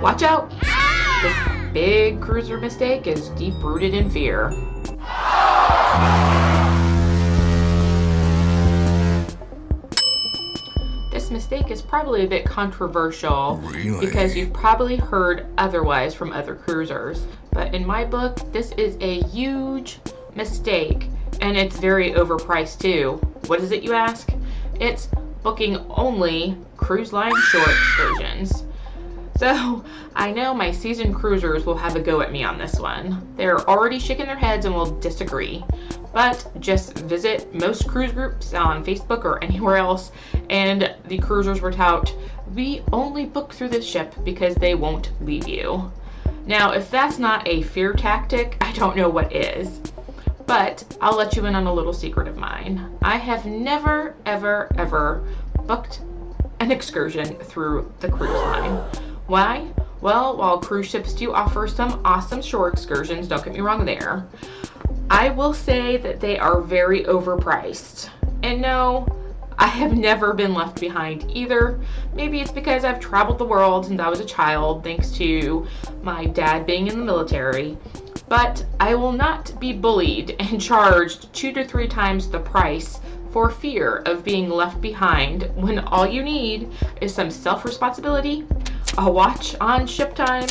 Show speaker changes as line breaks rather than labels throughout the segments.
Watch out! This big cruiser mistake is deep-rooted in fear. This mistake is probably a bit controversial because you've probably heard otherwise from other cruisers. But in my book, this is a huge mistake, and it's very overpriced too. What is it, you ask? It's booking only cruise line shore excursions. So I know my seasoned cruisers will have a go at me on this one. They're already shaking their heads and will disagree. But just visit most cruise groups on Facebook or anywhere else, and the cruisers will tout, we only book through this ship because they won't leave you. Now, if that's not a fear tactic, I don't know what is. But I'll let you in on a little secret of mine. I have never, ever, ever booked an excursion through the cruise line. Why? Well, while cruise ships do offer some awesome shore excursions, don't get me wrong there, I will say that they are very overpriced. And no, I have never been left behind either. Maybe it's because I've traveled the world since I was a child, thanks to my dad being in the military. But I will not be bullied and charged 2 to 3 times the price for fear of being left behind when all you need is some self-responsibility, a watch on ship time,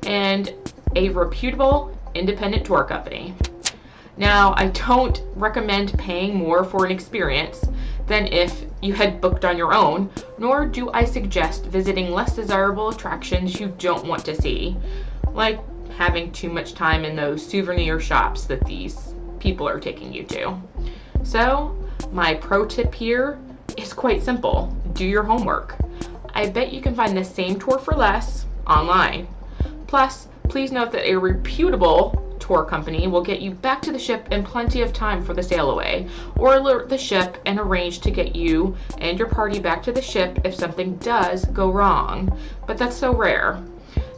and a reputable independent tour company. Now, I don't recommend paying more for an experience than if you had booked on your own, nor do I suggest visiting less desirable attractions you don't want to see, like having too much time in those souvenir shops that these people are taking you to. So, my pro tip here is quite simple. Do your homework. I bet you can find the same tour for less online. Plus, please note that a reputable tour company will get you back to the ship in plenty of time for the sail away, or alert the ship and arrange to get you and your party back to the ship if something does go wrong. But that's so rare.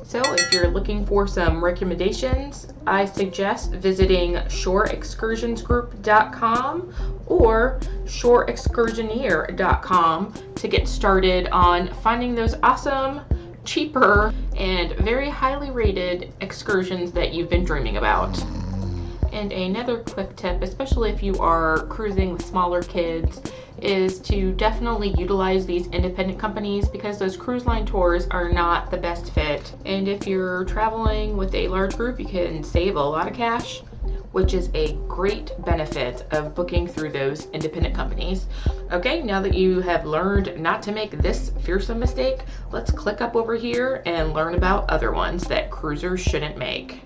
So if you're looking for some recommendations, I suggest visiting shoreexcursionsgroup.com or shoreexcursioneer.com to get started on finding those awesome, cheaper, and very highly rated excursions that you've been dreaming about. And another quick tip, especially if you are cruising with smaller kids, is to definitely utilize these independent companies because those cruise line tours are not the best fit. And if you're traveling with a large group, you can save a lot of cash, which is a great benefit of booking through those independent companies. Okay, now that you have learned not to make this fearsome mistake, let's click up over here and learn about other ones that cruisers shouldn't make.